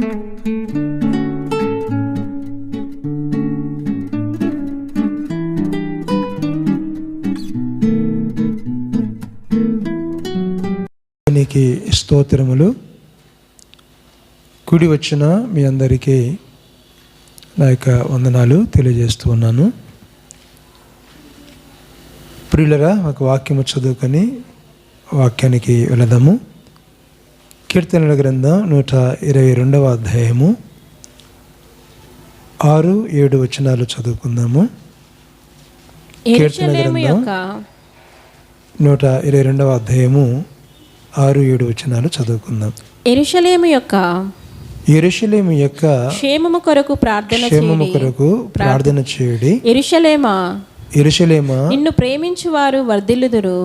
నీకి స్తోత్రములు. కూడి వచ్చిన మీ అందరికీ నా యొక్క వందనాలు తెలియజేస్తూ ఉన్నాను. ప్రియులరా, ఒక వాక్యము చదువుకొని వాక్యానికి వెళదాము. కీర్తనల గ్రంథం 122వ అధ్యాయము 6-7 వచనాలు చదువుకుందాము. కీర్తన గ్రంథం 122వ అధ్యాయము 6-7 వచనాలు చదువుకుందాం. యెరూషలేము యొక్క క్షేమము కొరకు ప్రార్థన చేయుడి. యెరూషలేమా, నిన్ను ప్రేమించువారు వర్ధిల్లుదురు.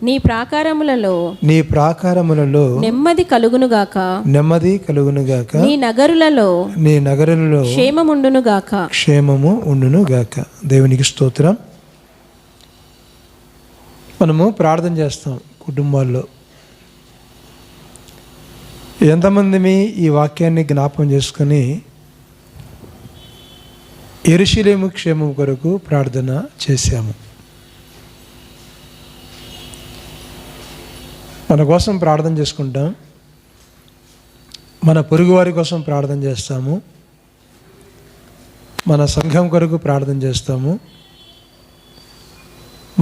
నీ ప్రాకారములలో నెమ్మది కలుగును గాక. నీ నగరులలో క్షేమము ఉండును గాక. దేవునికి స్తోత్రం. మనము ప్రార్థన చేస్తాం కుటుంబాల్లో. ఎంతమంది ఈ వాక్యాన్ని జ్ఞాపకం చేసుకొని యెరూషలేము క్షేమం కొరకు ప్రార్థన చేశాము? మన కోసం ప్రార్థన చేసుకుంటాం, మన పొరుగు వారి కోసం ప్రార్థన చేస్తాము, మన సంఘం కొరకు ప్రార్థన చేస్తాము,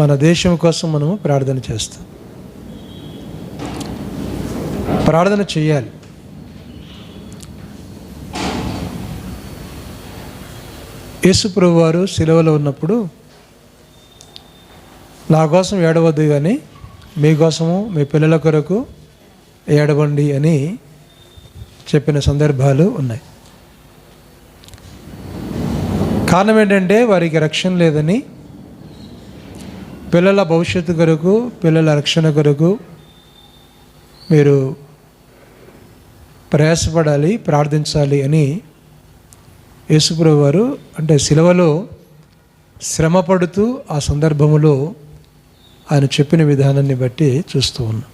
మన దేశం కోసం మనము ప్రార్థన చేస్తాం. ప్రార్థన చేయాలి. యేసు ప్రభువు వారు శిలువలో ఉన్నప్పుడు నా కోసం ఏడవద్దు కానీ మీకోసము మీ పిల్లల కొరకు ఏడవండి అని చెప్పిన సందర్భాలు ఉన్నాయి. కారణం ఏంటంటే వారికి రక్షణ లేదని, పిల్లల భవిష్యత్తు కొరకు, పిల్లల రక్షణ కొరకు మీరు ప్రయాసపడాలి, ప్రార్థించాలి అని యేసుప్రభువు వారు అంటే శిలువలో శ్రమ పడుతూ ఆ సందర్భములో ఆయన చెప్పిన విధానాన్ని బట్టి చూస్తూ ఉన్నాం.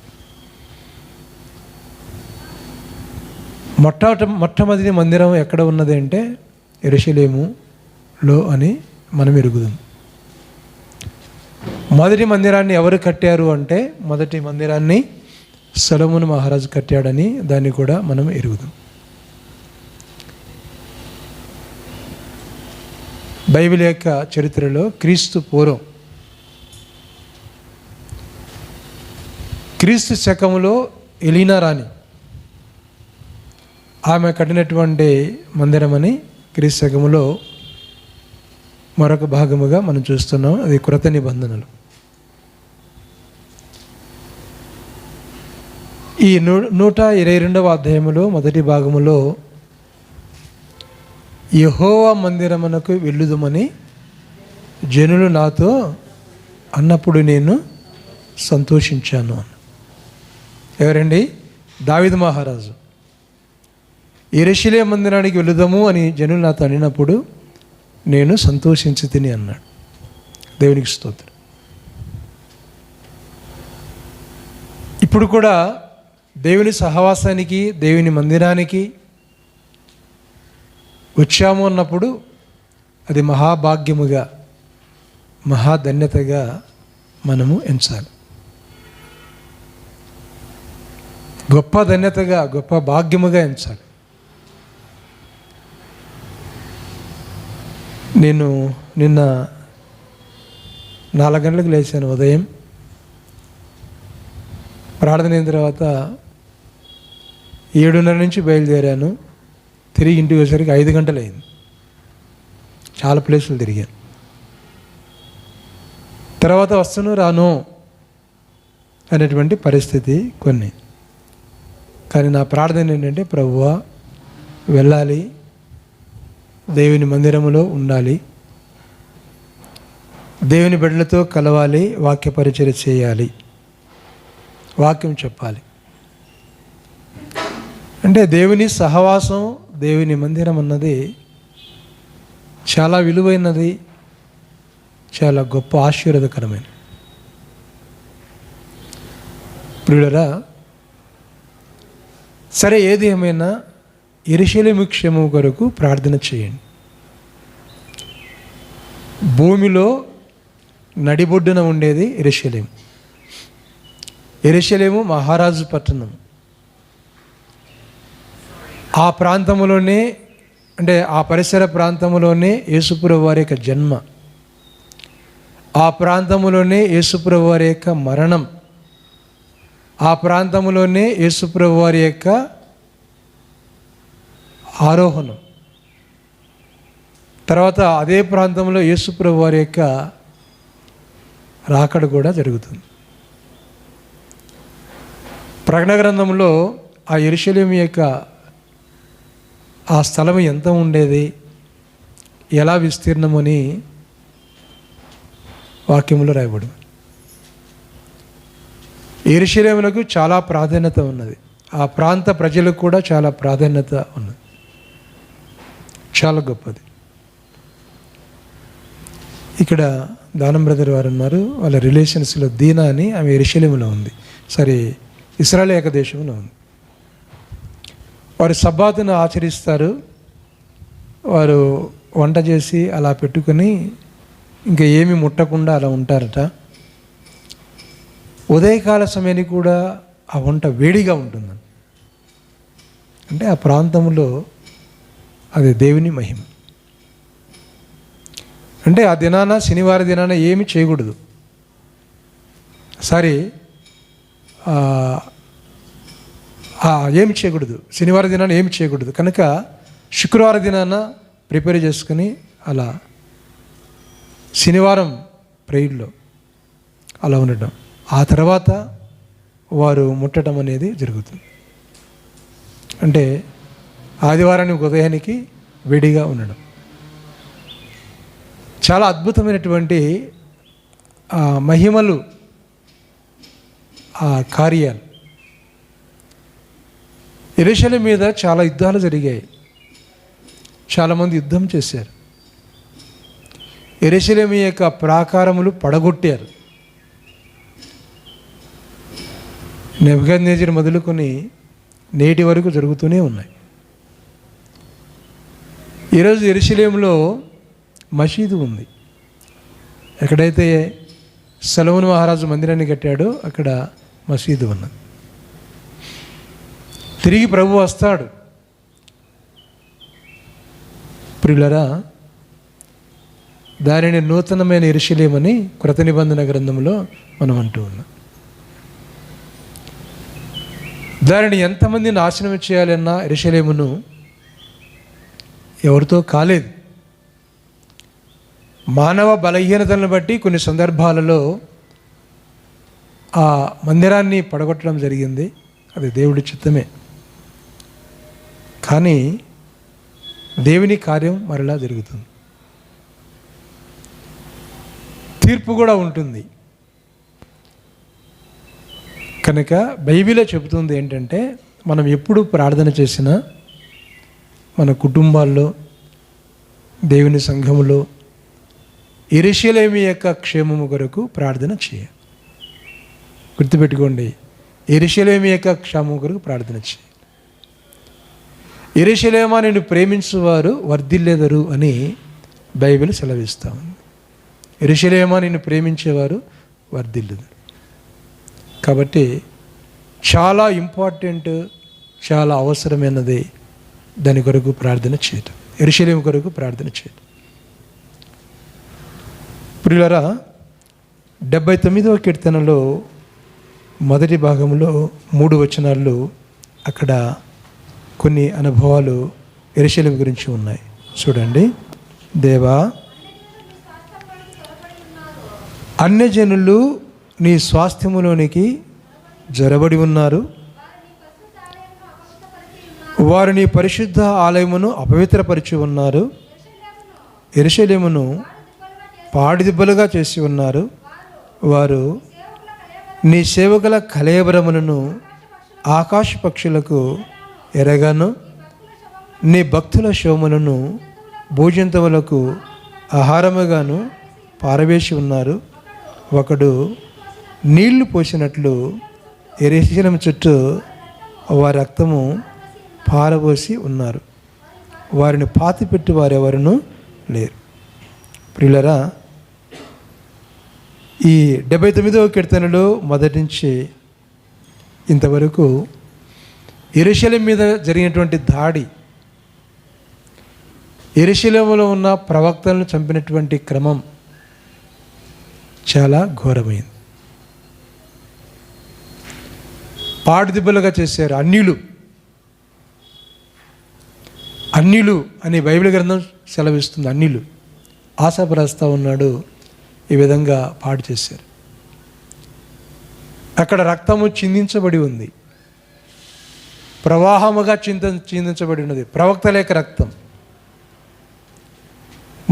మొట్టమొదటి మందిరం ఎక్కడ ఉన్నది అంటే యెరూషలేములో అని మనం ఎరుగుదాం. మొదటి మందిరాన్ని ఎవరు కట్టారు అంటే మొదటి మందిరాన్ని సొలొమోను మహారాజు కట్టాడని దాన్ని కూడా మనం ఎరుగుదాం. బైబిల్ యొక్క చరిత్రలో క్రీస్తు పూర్వం క్రీస్తు శకములో ఎలీనా రాణి ఆమె కట్టినటువంటి మందిరం అని క్రీస్తు శకములో మరొక భాగముగా మనం చూస్తున్నాం. అది కృత నిబంధనలు. ఈ 122వ అధ్యాయములో మొదటి భాగములో యెహోవా మందిరమునకు వెళ్ళుదమని జనులు నాతో అన్నప్పుడు నేను సంతోషించాను. ఎవరండి? దావీదు మహారాజు. యెరూషలేము మందిరానికి వెళుదాము అని జనులు నాతో అనినప్పుడు నేను సంతోషించి తిని అన్నాడు. దేవునికి స్తోత్రం. ఇప్పుడు కూడా దేవుని సహవాసానికి, దేవుని మందిరానికి వచ్చాము అన్నప్పుడు అది మహాభాగ్యముగా, మహాధన్యతగా మనము ఎంచాలి. గొప్ప ధన్యతగా, గొప్ప భాగ్యముగా ఎంచాలి. నేను నిన్న 4 గంటలకు లేచాను ఉదయం. ప్రార్థన అయిన తర్వాత 7:30 నుంచి బయలుదేరాను. తిరిగి ఇంటికి వచ్చేసరికి 5 గంటలు అయింది. చాలా ప్లేసులు తిరిగాను. తర్వాత వస్తాను రాను అనేటువంటి పరిస్థితి కొన్ని. కానీ నా ప్రార్థన ఏంటంటే, ప్రభువా వెళ్ళాలి, దేవుని మందిరములో ఉండాలి, దేవుని బిడ్డలతో కలవాలి, వాక్య పరిచర్య చేయాలి, వాక్యం చెప్పాలి. అంటే దేవుని సహవాసం, దేవుని మందిరం అన్నది చాలా విలువైనది, చాలా గొప్ప ఆశీర్వాదకరమైన. ప్రియులరా, సరే, ఏది ఏమైనా యెరూషలేము క్షేమం కొరకు ప్రార్థన చేయండి. భూమిలో నడిబొడ్డున ఉండేది యెరూషలేము. యెరూషలేము మహారాజు పట్టణం. ఆ ప్రాంతంలోనే, అంటే ఆ పరిసర ప్రాంతంలోనే యేసుప్రభువు వారి యొక్క జన్మ, ఆ ప్రాంతంలోనే యేసుప్రభువు వారి యొక్క మరణం, ఆ ప్రాంతంలోనే యేసుప్రభువు వారి యొక్క ఆరోహణం, తర్వాత అదే ప్రాంతంలో యేసుప్రభువు వారి యొక్క రాకడ కూడా జరుగుతుంది. ప్రకటన గ్రంథంలో ఆ యెరూషలేము యొక్క ఆ స్థలం ఎంత ఉండేది, ఎలా విస్తీర్ణమని వాక్యములో రాయబడి. యెరూషలేమునకు చాలా ప్రాధాన్యత ఉన్నది. ఆ ప్రాంత ప్రజలకు కూడా చాలా ప్రాధాన్యత ఉన్నది. చాలా గొప్పది. ఇక్కడ దానం బ్రదర్ వారు ఉన్నారు. వాళ్ళ రిలేషన్స్లో దీనా అని ఆమె యెరూషలేములో ఉంది, సరే ఇశ్రాయేలు యొక్క దేశంలో ఉంది. వారు సబ్బాతును ఆచరిస్తారు. వారు వంట చేసి అలా పెట్టుకొని ఇంకా ఏమి ముట్టకుండా అలా ఉంటారట. ఉదయకాల సమయానికి కూడా ఆ వంట వేడిగా ఉంటుందని. అంటే ఆ ప్రాంతంలో అది దేవుని మహిమ. అంటే ఆ దినాన, శనివారం దినాన ఏమి చేయకూడదు. సరే, ఏమి చేయకూడదు, శనివారం దినాన ఏమి చేయకూడదు. కనుక శుక్రవారం దినాన ప్రిపేర్ చేసుకుని అలా శనివారం ప్రేయర్లో అలా ఉండటం, ఆ తర్వాత వారు ముట్టడం అనేది జరుగుతుంది. అంటే ఆదివారానికి ఉదయానికి వేడిగా ఉండడం. చాలా అద్భుతమైనటువంటి మహిమలు, ఆ కార్యాలు. యెరూషలేము మీద చాలా యుద్ధాలు జరిగాయి. చాలామంది యుద్ధం చేశారు. యెరూషలేము యొక్క ప్రాకారములు పడగొట్టారు. నెబుకద్నెజరు మొదలుకొని నేటి వరకు జరుగుతూనే ఉన్నాయి. ఈరోజు యెరూషలేములో మసీదు ఉంది. ఎక్కడైతే సొలొమోను మహారాజు మందిరాన్ని కట్టాడో అక్కడ మసీదు ఉన్నది. తిరిగి ప్రభు వస్తాడు. ప్రియులరా, దానిని నూతనమైన యెరూషలేమని కృత నిబంధన గ్రంథంలో మనం అంటూ ఉన్నాం. దానిని ఎంతమంది నాశనం చేయాలన్నా యెరూషలేమును ఎవరితో కాలేదు. మానవ బలహీనతలను బట్టి కొన్ని సందర్భాలలో ఆ మందిరాన్ని పడగొట్టడం జరిగింది. అది దేవుడి చిత్తమే. కానీ దేవుని కార్యం మరలా జరుగుతుంది. తీర్పు కూడా ఉంటుంది. కనుక బైబిలే చెబుతుంది ఏంటంటే, మనం ఎప్పుడు ప్రార్థన చేసినా మన కుటుంబాల్లో, దేవుని సంఘములో యెరూషలేము యొక్క క్షేమము కొరకు ప్రార్థన చేయాలి. గుర్తుపెట్టుకోండి, యెరూషలేము యొక్క క్షేమము కొరకు ప్రార్థన చేయాలి. యెరూషలేమా నిన్ను ప్రేమించువారు వర్ధిల్లెదరు అని బైబిల్ సెలవిస్తూ ఉంది. యెరూషలేమా నిన్ను ప్రేమించేవారు వర్ధిల్లెదరు. కాబట్టి చాలా ఇంపార్టెంట్, చాలా అవసరమైనది దాని కొరకు ప్రార్థన చేయటం, యెరూషలేము కొరకు ప్రార్థన చేయటం. ప్రియులారా, 79వ కీర్తనలో మొదటి భాగంలో 3 వచనాల్లో అక్కడ కొన్ని అనుభవాలు యెరూషలేము గురించి ఉన్నాయి. చూడండి. దేవా, అన్యజనులు నీ స్వాస్థ్యములోనికి జొరబడి ఉన్నారు. వారు నీ పరిశుద్ధ ఆలయమును అపవిత్రపరిచి ఉన్నారు. యెరూషలేమును పాడిదిబ్బలుగా చేసి ఉన్నారు. వారు నీ సేవకుల కళేబరములను ఆకాశ పక్షులకు ఎరగాను, నీ భక్తుల శోములను భూజంతువులకు ఆహారముగాను పారవేసి ఉన్నారు. ఒకడు నీళ్లు పోసినట్లు యెరూషలేము చుట్టూ వారి రక్తము పారబోసి ఉన్నారు, వారిని పాతిపెట్టి వారెవరునూ లేరు. ప్రియులరా, ఈ 79వ కీర్తనలో మొదటి నుంచి ఇంతవరకు యెరూషలేము మీద జరిగినటువంటి దాడి, యెరూషలేములో ఉన్న ప్రవక్తలను చంపినటువంటి క్రమం చాలా ఘోరమైంది. పాడుదిబ్బలుగా చేశారు. అన్యులు అని బైబిల్ గ్రంథం సెలవిస్తుంది. అన్యులు ఆశాపరుస్తూ ఉన్నాడు, ఈ విధంగా పాడు చేశారు. అక్కడ రక్తము చిందించబడి ఉంది, ప్రవాహముగా చిందించబడి ఉన్నది. ప్రవక్తల యొక్క రక్తం.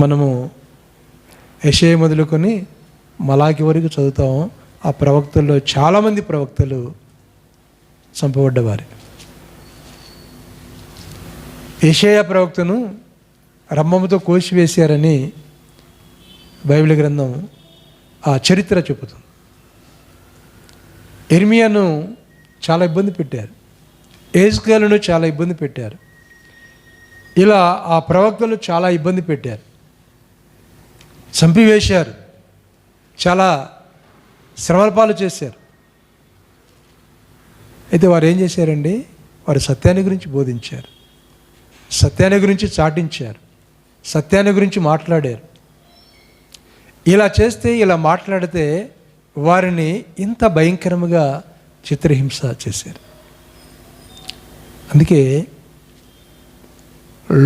మనము యెషయా మొదలుకొని మలాకి వరకు చదువుతాము. ఆ ప్రవక్తల్లో చాలామంది ప్రవక్తలు చంపబడ్డవారు. యెషయా ప్రవక్తను రంభముతో కోసివేశారని బైబిల్ గ్రంథం ఆ చరిత్ర చెబుతుంది. ఇర్మియాను చాలా ఇబ్బంది పెట్టారు, యెహెజ్కేలును చాలా ఇబ్బంది పెట్టారు. ఇలా ఆ ప్రవక్తలు చాలా ఇబ్బంది పెట్టారు, చంపివేశారు, చాలా శ్రమల పాలు చేశారు. అయితే వారు ఏం చేశారండి? వారు సత్యాన్ని గురించి బోధించారు, సత్యాన్ని గురించి చాటించారు, సత్యాన్ని గురించి మాట్లాడారు. ఇలా చేస్తే, ఇలా మాట్లాడితే వారిని ఇంత భయంకరముగా చిత్రహింస చేశారు. అందుకే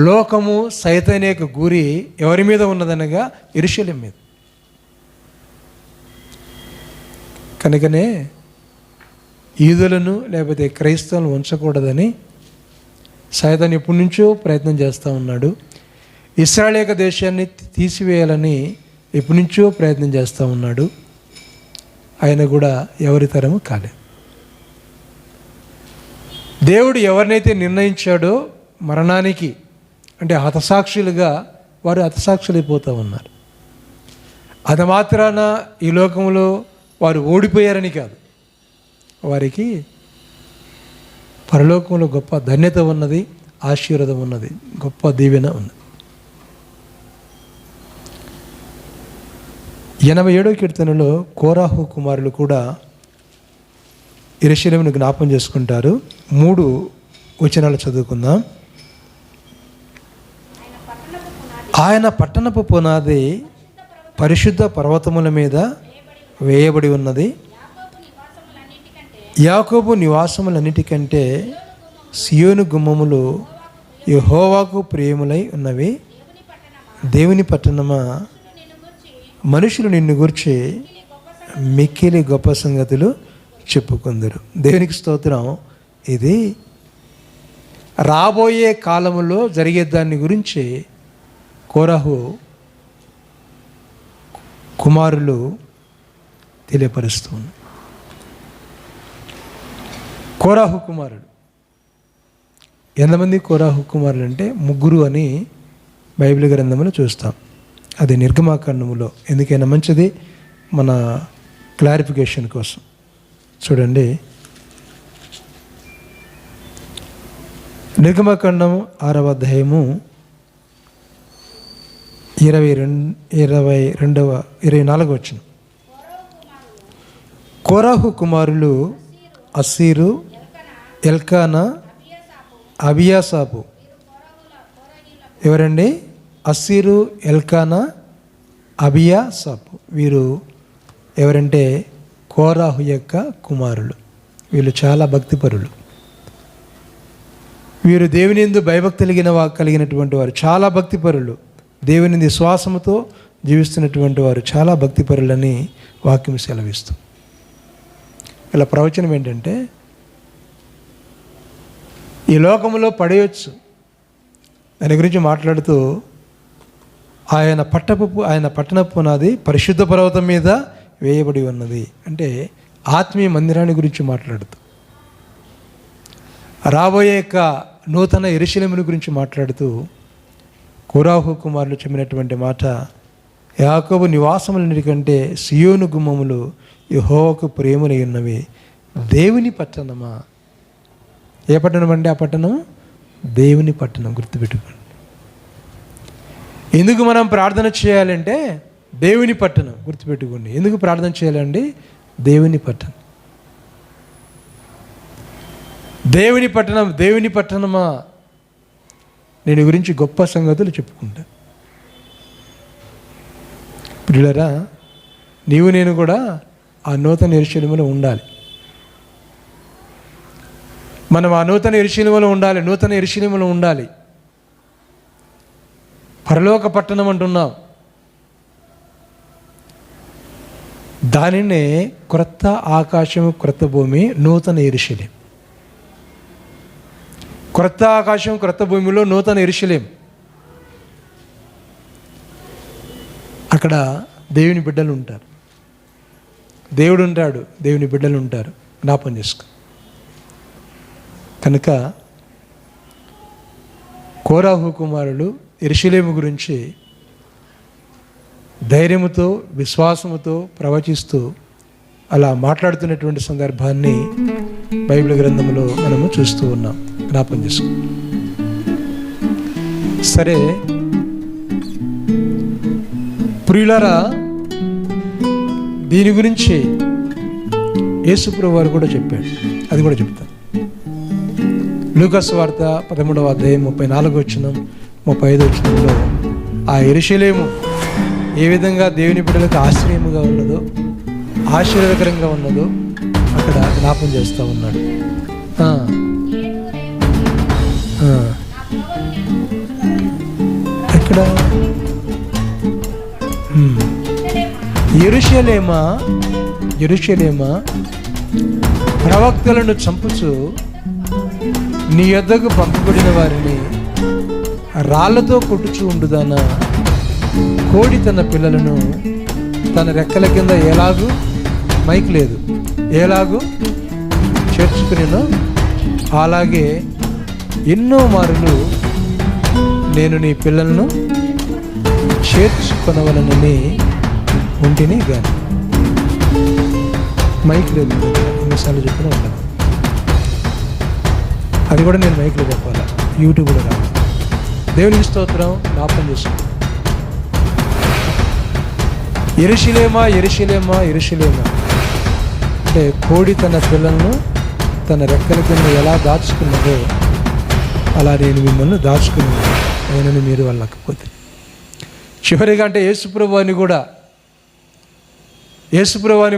లోకము సైతాన్ యొక్క గురి ఎవరి మీద ఉన్నదనగా యెరూషలేము మీద. కనుకనే యూదులను లేకపోతే క్రైస్తవులను ఉంచకూడదని సైతాన్ ఎప్పటి నుంచో ప్రయత్నం చేస్తూ ఉన్నాడు. ఇశ్రాయేలు యొక్క దేశాన్ని తీసివేయాలని ఎప్పటి నుంచో ప్రయత్నం చేస్తూ ఉన్నాడు. ఆయన కూడా ఎవరి తరము కాలేదు. దేవుడు ఎవరినైతే నిర్ణయించాడో మరణానికి, అంటే హతసాక్షులుగా, వారు హతసాక్షులైపోతూ ఉన్నారు. అది మాత్రాన ఈ లోకంలో వారు ఓడిపోయారని కాదు, వారికి పరలోకంలో గొప్ప ధన్యత ఉన్నది, ఆశీర్వాదం ఉన్నది, గొప్ప దీవెన ఉన్నది. 87వ కీర్తనలో కోరాహు కుమారులు కూడా యెరూషలేమును జ్ఞాపం చేసుకుంటారు. 3 వచనాలు చదువుకుందాం. ఆయన పట్టణపు పునాది పరిశుద్ధ పర్వతముల మీద వేయబడి ఉన్నది, యాకోబు నివాసములన్నిటికంటే సియోను గుమ్మములు యెహోవాకు ప్రియములై ఉన్నవి. దేవుని పట్టణమా, మనుషులు నిన్ను గురించి మిక్కిలి గొప్ప సంగతులు చెప్పుకుందరు. దేవునికి స్తోత్రం. ఇది రాబోయే కాలంలో జరిగే దాని గురించి కోరాహు కుమారులు తెలియపరుస్తుంది. కోరాహు కుమారుడు ఎంతమంది? కోరాహు కుమారులు అంటే 3 అని బైబిల్ గ్రంథంలో చూస్తాం. అది నిర్గమాకాండములో. ఎందుకైనా మంచిది మన క్లారిఫికేషన్ కోసం. చూడండి, నిర్గమాకాండం 6వ అధ్యాయము 24వ వచనం. కోరాహు కుమారులు అస్సీరు, ఎల్కానా, అబియాసాపు. ఎవరండి? అస్సీరు, ఎల్కానా, అబియాసాపు. వీరు ఎవరంటే కోరాహు యొక్క కుమారులు. వీళ్ళు చాలా భక్తిపరులు. వీరు దేవుని యందు భయభక్తి కలిగినటువంటి వారు, చాలా భక్తిపరులు. దేవుని విశ్వాసముతో జీవిస్తున్నటువంటి వారు చాలా భక్తిపరులని వాక్యం సెలవిస్తుంది. ఇలా ప్రవచనం ఏంటంటే, ఈ లోకంలో పడేయచ్చు. దాని గురించి మాట్లాడుతూ ఆయన పట్టణపు పునాది పరిశుద్ధ పర్వతం మీద వేయబడి ఉన్నది అంటే ఆత్మీయ మందిరాన్ని గురించి మాట్లాడుతూ, రాబోయే నూతన యెరూషలేమును గురించి మాట్లాడుతూ కోరాహు కుమారులు చెప్పినటువంటి మాట, యాకోబు నివాసములన్నిటికంటే సియోను గుమ్మములు యెహోవాకు ప్రేమలై ఉన్నవి. దేవుని పట్టణమా, ఏ పట్టణం అండి? ఆ పట్టణం దేవుని పట్టణం. గుర్తుపెట్టుకోండి. ఎందుకు మనం ప్రార్థన చేయాలంటే దేవుని పట్టణం. గుర్తుపెట్టుకోండి. ఎందుకు ప్రార్థన చేయాలండి? దేవుని పట్టణం. దేవుని పట్టణం. దేవుని పట్టణమా, నేను గురించి గొప్ప సంగతులు చెప్పుకుంటా. ప్రియులారా, నీవు నేను కూడా ఆ నూతన యెరూషలేములో ఉండాలి. మనం ఆ నూతన యెరూషలేములో ఉండాలి. నూతన యెరూషలేములో ఉండాలి. పరలోక పట్టణం అంటున్నాం. దానినే క్రొత్త ఆకాశము, క్రొత్త భూమి, నూతన యెరూషలేము. క్రొత్త ఆకాశం, క్రొత్త భూమిలో నూతన యెరూషలేము. అక్కడ దేవుని బిడ్డలు ఉంటారు. దేవుడు ఉంటాడు, దేవుని బిడ్డలు ఉంటారు. జ్ఞాపకం చేసుకో. కనుక కోరాహు కుమారులు యెరూషలేము గురించి ధైర్యముతో, విశ్వాసముతో ప్రవచిస్తూ అలా మాట్లాడుతున్నటువంటి సందర్భాన్ని బైబిల్ గ్రంథంలో మనము చూస్తూ ఉన్నాం. జ్ఞాపకం చేసుకో. సరే ప్రియులారా, దీని గురించి యేసుప్రభువు వారు కూడా చెప్పాడు. అది కూడా చెప్తాను. లూకాసు వార్త 13వ అధ్యాయం 34వ వచనం, 35వ వచనంలో ఆ యెరూషలేము ఏ విధంగా దేవుని బిడ్డలకు ఆశ్రయముగా ఉన్నదో, ఆశీర్వాదకరంగా ఉన్నదో అక్కడ జ్ఞాపం చేస్తూ ఉన్నాడు. ఎక్కడ? యెరూషలేమా, యెరూషలేమా, ప్రవక్తలను చంపుచు నీ యొద్దకు పంపబడిన వారిని రాళ్లతో కొట్టుచు ఉండుదానా, కోడి తన పిల్లలను తన రెక్కల కింద ఎలాగూ, మైక్ లేదు, ఎలాగూ చేర్చుకునేనో అలాగే ఎన్నో మారులు నేను నీ పిల్లలను చేర్చుకొనవలనని ఉంటిని కానీ. మైక్ లేదు, ఎన్నిసార్లు చెప్పినా ఉండదు. అది కూడా నేను మైక్లో చెప్పాలా, యూట్యూబ్ కూడా రాదు. దేవునికి స్తోత్రం. జ్ఞాపకం చేసుకుంటాం. యెరూషలేమా, యెరూషలేమా, యెరూషలేమా అంటే కోడి తన పిల్లలను తన రెక్కల కింద ఎలా దాచుకున్నదో అలా నేను మిమ్మల్ని దాచుకున్నాను, ఆయనని మీరు వెళ్ళకపోతే. చివరిగా అంటే యేసుప్రభువుని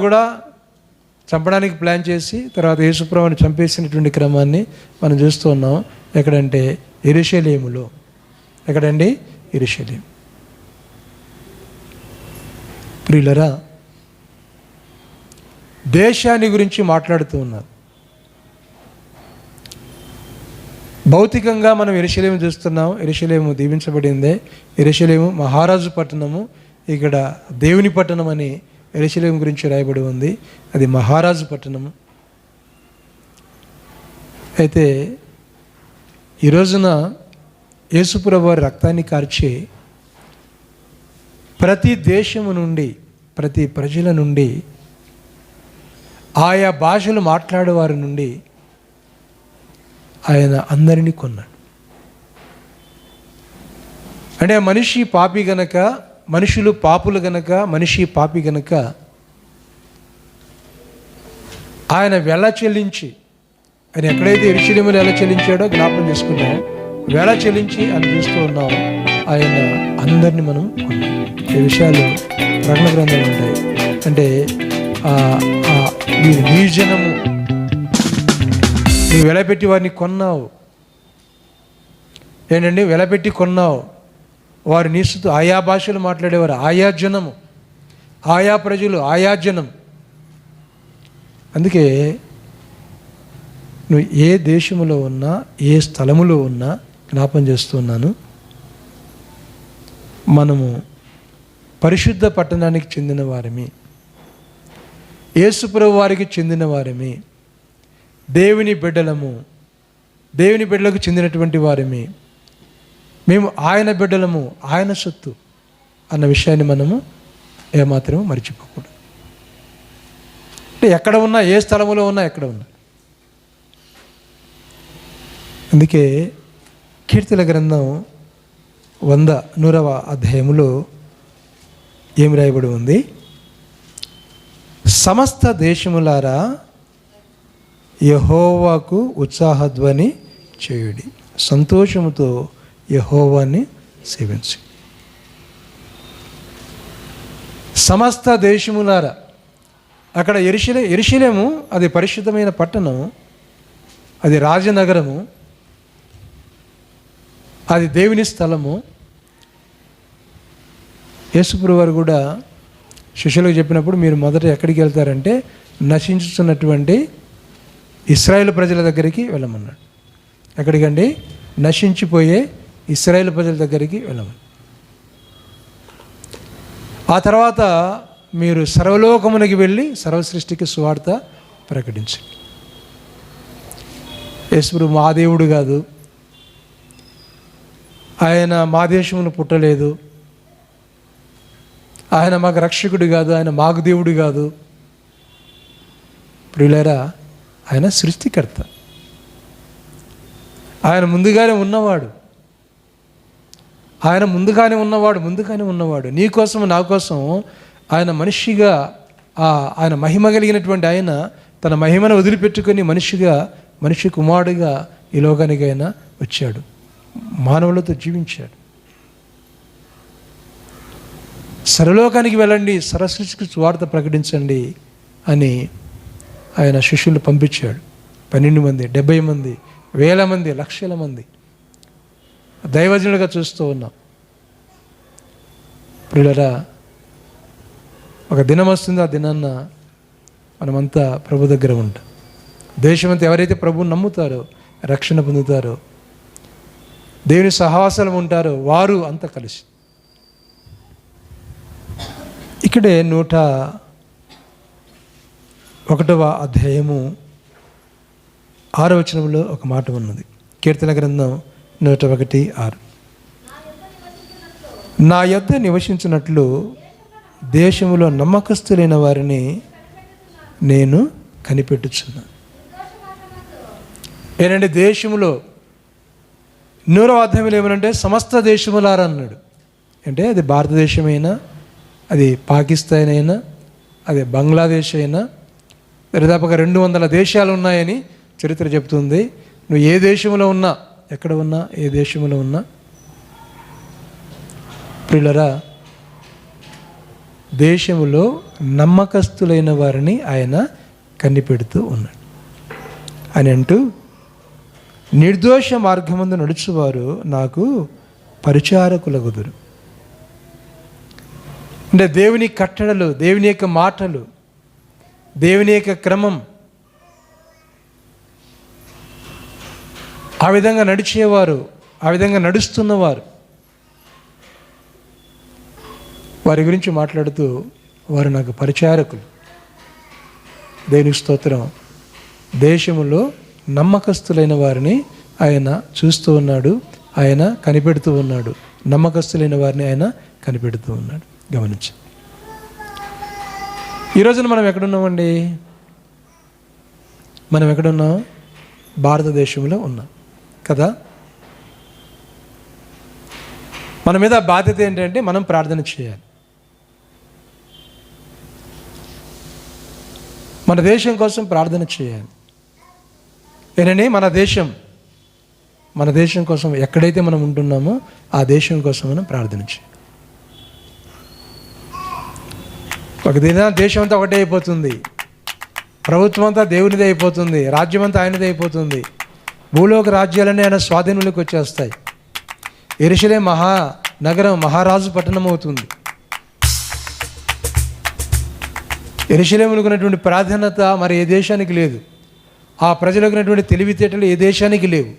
కూడా చంపడానికి ప్లాన్ చేసి తర్వాత యేసుప్రభువుని చంపేసినటువంటి క్రమాన్ని మనం చూస్తూ ఉన్నాం. ఎక్కడంటే యెరూషలేములో. ఎక్కడండి? యెరూషలేము. ప్రియులరా, దేశాన్ని గురించి మాట్లాడుతూ ఉన్నారు. భౌతికంగా మనం యెరూషలేము చూస్తున్నాం. యెరూషలేము దీవించబడిందే. యెరూషలేము మహారాజు పట్టణము. ఇక్కడ దేవుని పట్టణం అని యెరూషలేము గురించి రాయబడి ఉంది. అది మహారాజు పట్టణము. అయితే ఈ రోజున యేసుప్రభువు వారి రక్తాన్ని కార్చి ప్రతి దేశము నుండి, ప్రతి ప్రజల నుండి, ఆయా భాషలు మాట్లాడేవారి నుండి ఆయన అందరినీ కొన్నాడు. అంటే మనిషి పాపి గనక, మనుషులు పాపులు గనక, మనిషి పాపి గనక ఆయన వెల చెల్లించి, ఆయన ఎక్కడైతే యెరూషలేములో ఎలా చెల్లించాడో జ్ఞాపకం చేసుకున్నాం. వేళ చెల్లించి అని చూస్తూ ఉన్నాం. ఆయన అందరినీ మనం కొన్నాం. ఈ విషయాలు ప్రకటన గ్రంథాలు ఉంటాయి. అంటే నీ జనము, నువ్వు వెలపెట్టి వారిని కొన్నావు. ఏంటండి? వెలపెట్టి కొన్నావు. వారు నీ స్తుతి ఆయా భాషలు మాట్లాడేవారు, ఆయా జనము, ఆయా ప్రజలు, ఆయా జనం. అందుకే నువ్వు ఏ దేశంలో ఉన్నా, ఏ స్థలములో ఉన్నా జ్ఞాపం చేస్తున్నాను, మనము పరిశుద్ధ పట్టణానికి చెందిన వారమే, యేసుప్రభు వారికి చెందిన వారమే, దేవుని బిడ్డలము, దేవుని బిడ్డలకు చెందినటువంటి వారమే, మేము ఆయన బిడ్డలము, ఆయన సొత్తు అన్న విషయాన్ని మనము ఏమాత్రము మర్చిపోకూడదు. అంటే ఎక్కడ ఉన్నా, ఏ స్థలంలో ఉన్నా, ఎక్కడ ఉన్నా అందుకే కీర్తన గ్రంథం 100వ అధ్యాయములో ఏం రాయబడి ఉంది? సమస్త దేశములారా యెహోవాకు ఉత్సాహధ్వని చేయుడి, సంతోషముతో యెహోవాని సేవించు. సమస్త దేశములారా, అక్కడ యెరూషలేము అది పరిశుద్ధమైన పట్టణం, అది రాజనగరము, అది దేవుని స్థలము. యేసుప్రభువు వారు కూడా శిష్యులకు చెప్పినప్పుడు మీరు మొదట ఎక్కడికి వెళ్తారంటే నశించుతున్నటువంటి ఇశ్రాయేలు ప్రజల దగ్గరికి వెళ్ళమన్నాడు. ఎక్కడికండి? నశించిపోయే ఇశ్రాయేలు ప్రజల దగ్గరికి వెళ్ళమని. ఆ తర్వాత మీరు సర్వలోకమునికి వెళ్ళి సర్వసృష్టికి సువార్త ప్రకటించండి. యేసుప్రభువు మా దేవుడు కాదు, ఆయన మా దేశమును పుట్టలేదు, ఆయన మాకు రక్షకుడు కాదు, ఆయన మాకు దేవుడు కాదు. ప్రియులారా, ఆయన సృష్టికర్త, ఆయన ముందుగానే ఉన్నవాడు, ముందుగానే ఉన్నవాడు. నీ కోసం నా కోసం ఆయన మనిషిగా, ఆయన మహిమ కలిగినటువంటి ఆయన తన మహిమను వదిలిపెట్టుకొని మనిషి కుమారుడిగా ఈ లోకానికి ఆయన వచ్చాడు, మానవులతో జీవించాడు. సర్వలోకానికి వెళ్ళండి, సర్వసృష్టికి సువార్త ప్రకటించండి అని ఆయన శిష్యులు పంపించాడు. 12 మంది, 70 మంది, వేల మంది, లక్షల మంది దైవజనులుగా చూస్తూ ఉన్నాం. ప్రియులారా, ఒక దినం వస్తుంది, ఆ దినాన్న మనమంతా ప్రభు దగ్గర ఉంటాం. దేశమంతా ఎవరైతే ప్రభువుని నమ్ముతారో, రక్షణ పొందుతారో, దేవుని సహవాసాలు ఉంటారో వారు అంతా కలిసి. ఇక్కడే 101వ అధ్యాయము 6వ వచనంలో ఒక మాట ఉన్నది. కీర్తన గ్రంథం 101:6. నా యొద్ద నివసించినట్లు దేశములో నమ్మకస్తులైన వారిని నేను కనిపెట్టుచున్నాను. ఏంటంటే దేశములో 100వ అధ్యాయంలో ఏమనంటే సమస్త దేశములారా అన్నాడు. అంటే అది భారతదేశమైనా, అది పాకిస్తాన్ అయినా, అది బంగ్లాదేశ్ అయినా, దాదాపుగా 200 దేశాలు ఉన్నాయని చరిత్ర చెప్తుంది. నువ్వు ఏ దేశంలో ఉన్నా, ఎక్కడ ఉన్నా, ఏ దేశంలో ఉన్నా, ప్రియులరా, దేశములో నమ్మకస్తులైన వారిని ఆయన కనిపెడుతూ ఉన్నాడు అని అంటూ, నిర్దోష మార్గమందు నడుచువారు నాకు పరిచారకులగుదురు. అంటే దేవుని కట్టడలు, దేవుని యొక్క మాటలు, దేవుని యొక్క క్రమం, ఆ విధంగా నడిచేవారు, ఆ విధంగా నడుస్తున్నవారు, వారి గురించి మాట్లాడుతూ వారు నాకు పరిచారకులు. దేవునికి స్తోత్రం. దేశములో నమ్మకస్తులైన వారిని ఆయన చూస్తూ ఉన్నాడు, ఆయన కనిపెడుతూ ఉన్నాడు. నమ్మకస్తులైన వారిని ఆయన కనిపెడుతూ ఉన్నాడు. గమనించి ఈ రోజున మనం ఎక్కడున్నామండి? మనం ఎక్కడున్నాం? భారతదేశంలో ఉన్నాం కదా. మన మీద బాధ్యత ఏంటంటే మనం ప్రార్థన చేయాలి. మన దేశం కోసం ప్రార్థన చేయాలి. ఏనని మన దేశం కోసం ఎక్కడైతే మనం ఉంటున్నామో ఆ దేశం కోసం మనం ప్రార్థన చేయాలి. ఒక దిన దేశం అంతా ఒకటే అయిపోతుంది, ప్రభుత్వం అంతా దేవునిదే అయిపోతుంది, రాజ్యం అంతా ఆయనదే అయిపోతుంది, భూలోక రాజ్యాలన్నీ ఆయన స్వాధీనంలోకి వచ్చేస్తాయి. యెరూషలేం మహానగరం, మహారాజు పట్టణం అవుతుంది. యెరూషలేమునకు ఉన్నటువంటి ప్రాధాన్యత మరి ఏ దేశానికి లేదు. ఆ ప్రజలకు ఉన్నటువంటి తెలివితేటలు ఏ దేశానికి లేవు.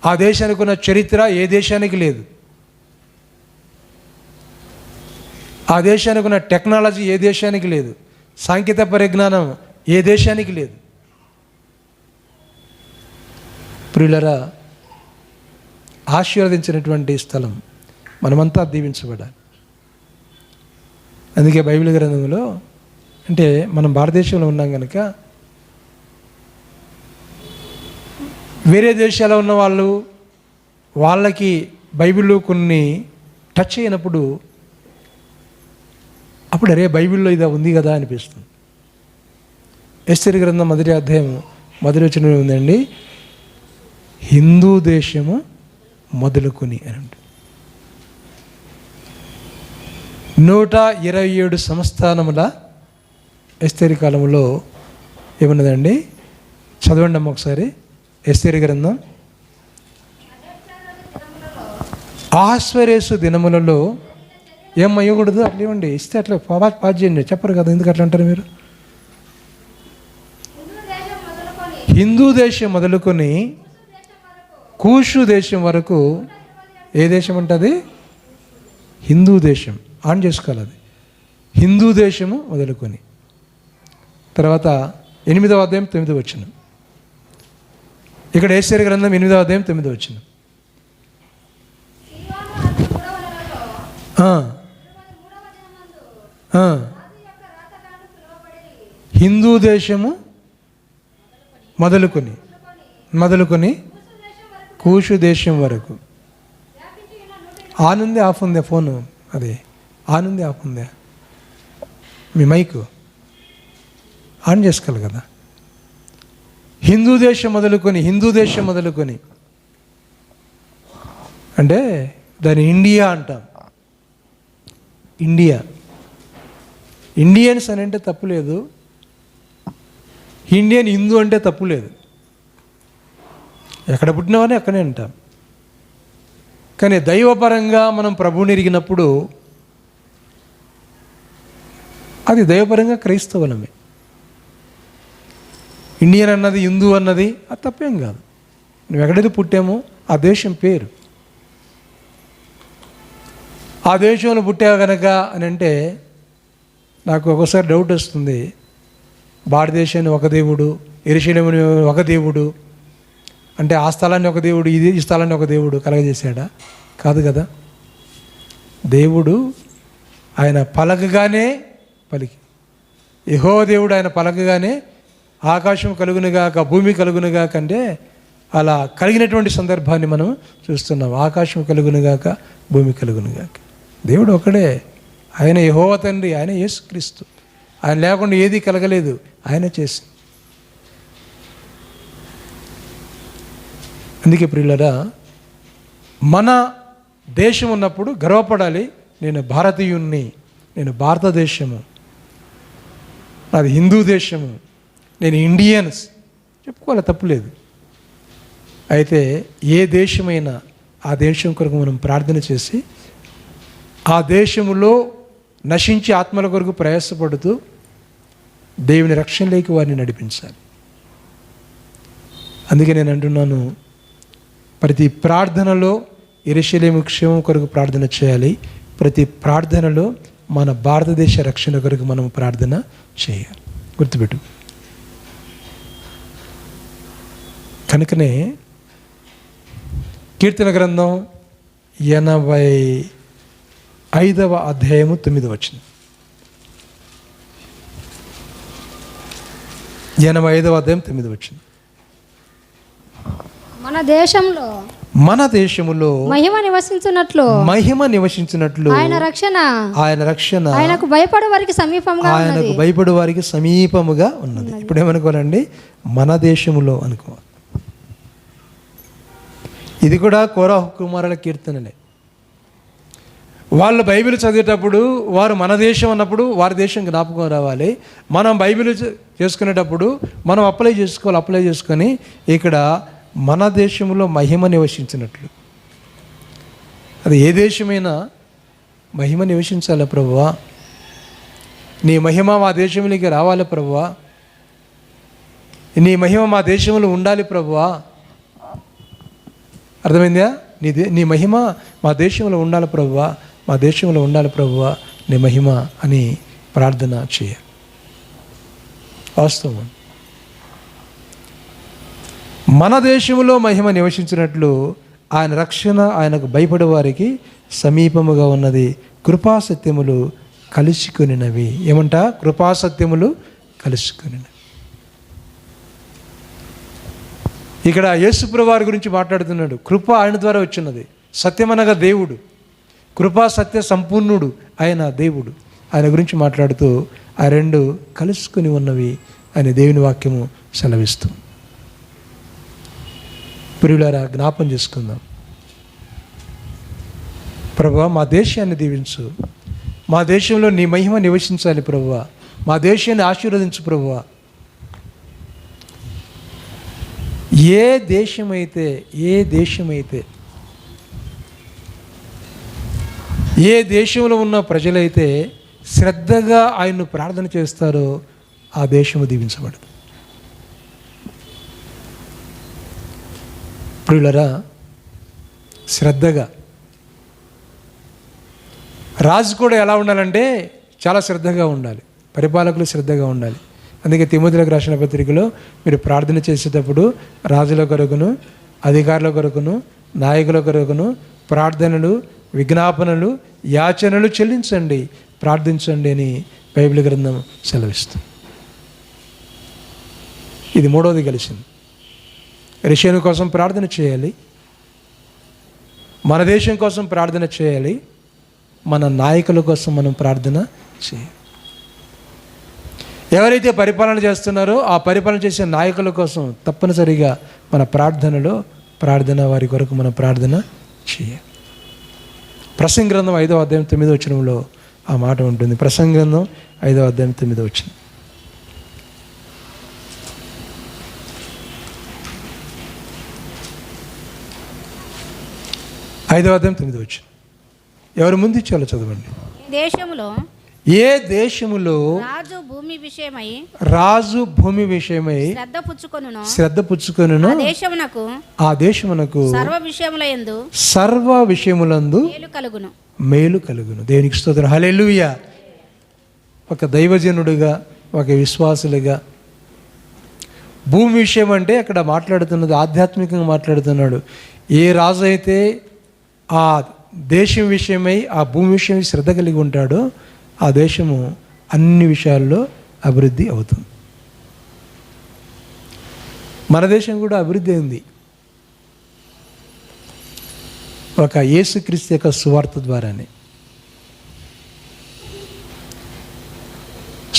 ఆ దేశానికి ఉన్న చరిత్ర ఏ దేశానికి లేదు. ఆ దేశానికి ఉన్న టెక్నాలజీ ఏ దేశానికి లేదు. సాంకేతిక పరిజ్ఞానం ఏ దేశానికి లేదు. ప్రియులరా, ఆశీర్వదించినటువంటి స్థలం, మనమంతా దీవించబడాలి. అందుకే బైబిల్ గ్రంథంలో, అంటే మనం భారతదేశంలో ఉన్నాం కనుక వేరే దేశాల్లో ఉన్న వాళ్ళకి బైబిల్లో కొన్ని టచ్ అయినప్పుడు అప్పుడు అరే బైబిల్లో ఇది ఉంది కదా అనిపిస్తుంది. ఎస్తేరు గ్రంథం 1వ అధ్యాయం 1వ వచనంలో ఉందండి, హిందూ దేశము మొదలుకొని అని ఉంటుంది. 127 సంస్థానముల ఎస్తేరు కాలంలో ఏమన్నదండి? చదవండి అమ్మ ఒకసారి. ఎస్తేరు గ్రంథం. ఆశ్వరేసు దినములలో ఏమయ్యకూడదు అట్లా ఇవ్వండి, ఇస్తే అట్లా పాస్ చేయండి. చెప్పరు కదా, ఎందుకు అట్లా అంటారు మీరు? హిందూ దేశం మొదలుకొని కూషు దేశం వరకు. ఏ దేశం ఉంటుంది? హిందూ దేశం. ఆన్ చేసుకోవాలి అది. హిందూ దేశము మొదలుకొని. తర్వాత 8వ అధ్యాయం 9వ వచనం. ఇక్కడ ఎస్తేరు గ్రంథం 8వ అధ్యాయం 9వ వచనం. హిందూ దేశము మొదలుకొని కూషు దేశం వరకు. ఆనుంది ఆఫ్ ఉందా ఫోను? అది ఆనుంది ఆఫ్ ఉందా? మీ మైకు ఆన్ చేసుకోవాలి కదా. హిందూ దేశం మొదలుకొని అంటే దాన్ని ఇండియా అంటాం. ఇండియన్స్ అని అంటే తప్పులేదు, ఇండియన్ హిందూ అంటే తప్పులేదు. ఎక్కడ పుట్టినవని అక్కడే అంటాం. కానీ దైవపరంగా మనం ప్రభువుని ఎరిగినప్పుడు అది దైవపరంగా క్రైస్తవులమే. ఇండియన్ అన్నది, హిందూ అన్నది అది తప్పేం కాదు. నువ్వు ఎక్కడైతే పుట్టామో ఆ దేశం పేరు. ఆ దేశంలో పుట్టావు కనుక అని అంటే నాకు ఒకసారి డౌట్ వస్తుంది. భారతదేశాన్ని ఒక దేవుడు, యెరూషలేముని ఒక దేవుడు అంటే ఆ స్థలాన్ని ఒక దేవుడు, ఈ స్థలాన్ని ఒక దేవుడు కలగజేశాడా? కాదు కదా. దేవుడు ఆయన పలకగానే పలికి, యెహోవా దేవుడు ఆయన పలకగానే ఆకాశం కలుగునుగాక భూమి కలుగునుగాక అంటే అలా కలిగినటువంటి సందర్భాన్ని మనం చూస్తున్నాం. ఆకాశం కలుగునుగాక భూమి కలుగునుగాక. దేవుడు ఒకడే. ఆయన యెహోవా తండ్రి, ఆయన యేసుక్రీస్తు. ఆయన లేకుండా ఏది కలగలేదు, ఆయన చేసి. అందుకే ప్రియులరా, మన దేశం ఉన్నప్పుడు గర్వపడాలి. నేను భారతీయుణ్ణి, నేను భారతదేశము, నాది హిందూ దేశము, నేను ఇండియన్స్ చెప్పుకోవాలి, తప్పులేదు. అయితే ఏ దేశమైనా ఆ దేశం కొరకు మనం ప్రార్థన చేసి ఆ దేశంలో నశించి ఆత్మల కొరకు ప్రయాసపడుతూ దేవుని రక్షణలోకి వారిని నడిపించాలి. అందుకే నేను అంటున్నాను, ప్రతి ప్రార్థనలో యెరూషలేము క్షేమం కొరకు ప్రార్థన చేయాలి. ప్రతి ప్రార్థనలో మన భారతదేశ రక్షణ కొరకు మనం ప్రార్థన చేయాలి. గుర్తుపెట్టు. కనుకనే కీర్తన గ్రంథం 85వ అధ్యాయము 9వ వచనం. 85వ అధ్యాయం 9వ వచనం. మన దేశములో మహిమ నివసించున్నట్లు ఆయన రక్షణ ఆయనకు భయపడు వారికి సమీపముగా ఉన్నది. ఇప్పుడు ఏమనుకోవాలండి? మన దేశములో అనుకోవాలి. ఇది కూడా కోరాహు కుమారుల కీర్తనలే. వాళ్ళు బైబిల్ చదివేటప్పుడు వారు మన దేశం అన్నప్పుడు వారి దేశం జ్ఞాపకం రావాలి. మనం బైబిల్ చేసుకునేటప్పుడు మనం అప్లై చేసుకొని ఇక్కడ మన దేశంలో మహిమ నివసించినట్లు. అది ఏ దేశమైనా మహిమ నివసించాలి ప్రభువా, నీ మహిమ మా దేశంలోకి రావాలి ప్రభువా, నీ మహిమ మా దేశంలో ఉండాలి ప్రభువా. అర్థమైందా? నీ మహిమ మా దేశంలో ఉండాలి ప్రభువా, మా దేశంలో ఉండాలి ప్రభువా, నీ మహిమ అని ప్రార్థన చేయాలి. వాస్తవం. మన దేశంలో మహిమ నివసించినట్లు ఆయన రక్షణ ఆయనకు భయపడే వారికి సమీపముగా ఉన్నది. కృపాసత్యములు కలుసుకొనినవి. ఏమంట? కృపాసత్యములు కలుసుకొనినవి. ఇక్కడ యేసుప్రభువు వారి గురించి మాట్లాడుతున్నాడు. కృప ఆయన ద్వారా వచ్చినది. సత్యమనగా దేవుడు, కృపా సత్య సంపూర్ణుడు ఆయన దేవుడు. ఆయన గురించి మాట్లాడుతూ ఆ రెండు కలుసుకుని ఉన్నవి అని దేవుని వాక్యము సెలవిస్తూ, ప్రియులారా జ్ఞాపం చేసుకుందాం. ప్రభువా మా దేశాన్ని దీవించు, మా దేశంలో నీ మహిమ నివసించాలి ప్రభువా, మా దేశాన్ని ఆశీర్వదించు ప్రభువా. ఏ దేశమైతే ఏ దేశంలో ఉన్న ప్రజలైతే శ్రద్ధగా ఆయన్ను ప్రార్థన చేస్తారో ఆ దేశము దీవించబడదు. ప్రియులరా, శ్రద్ధగా రాజు కూడా ఎలా ఉండాలంటే చాలా శ్రద్ధగా ఉండాలి, పరిపాలకులు శ్రద్ధగా ఉండాలి. అందుకే తిమోతిలకు రాసిన పత్రికలో మీరు ప్రార్థన చేసేటప్పుడు రాజుల కొరకును, అధికారుల కొరకును, నాయకుల కొరకును ప్రార్థనలు, విజ్ఞాపనలు, యాచనలు చెల్లించండి, ప్రార్థించండి అని బైబిల్ గ్రంథం సెలవిస్తుంది. ఇది మూడవది కలిసింది. రష్యా కోసం ప్రార్థన చేయాలి, మన దేశం కోసం ప్రార్థన చేయాలి, మన నాయకుల కోసం మనం ప్రార్థన చేయాలి. ఎవరైతే పరిపాలన చేస్తున్నారో ఆ పరిపాలన చేసే నాయకుల కోసం తప్పనిసరిగా మన ప్రార్థన వారి కొరకు మనం ప్రార్థన చేయాలి. ప్రసంగ గ్రంథం 5వ అధ్యాయం 9వ వచనంలో ఆ మాట ఉంటుంది. ప్రసంగ గ్రంథం 5వ అధ్యాయం 9వ వచనం. 5వ అధ్యాయం 9వ వచనం. ఎవరు ముందు ఇచ్చాలో చదవండి. ఏ దేశములో రాజు భూమి విషయమై శ్రద్ధ పుచ్చుకొనును ఆ దేశమునకు సర్వ విషయములందు మేలు కలుగును. దేవునికి స్తోత్రం. హల్లెలూయా. ఒక దైవజనుడిగా, ఒక విశ్వాసులుగా భూమి విషయం అంటే అక్కడ మాట్లాడుతున్నది ఆధ్యాత్మికంగా మాట్లాడుతున్నాడు. ఏ రాజు అయితే ఆ దేశం విషయమై ఆ భూమి విషయమై శ్రద్ధ కలిగి ఉంటాడో ఆ దేశము అన్ని విషయాల్లో అభివృద్ధి అవుతుంది. మన దేశం కూడా అభివృద్ధి అయింది ఒక యేసుక్రీస్తు యొక్క సువార్త ద్వారానే.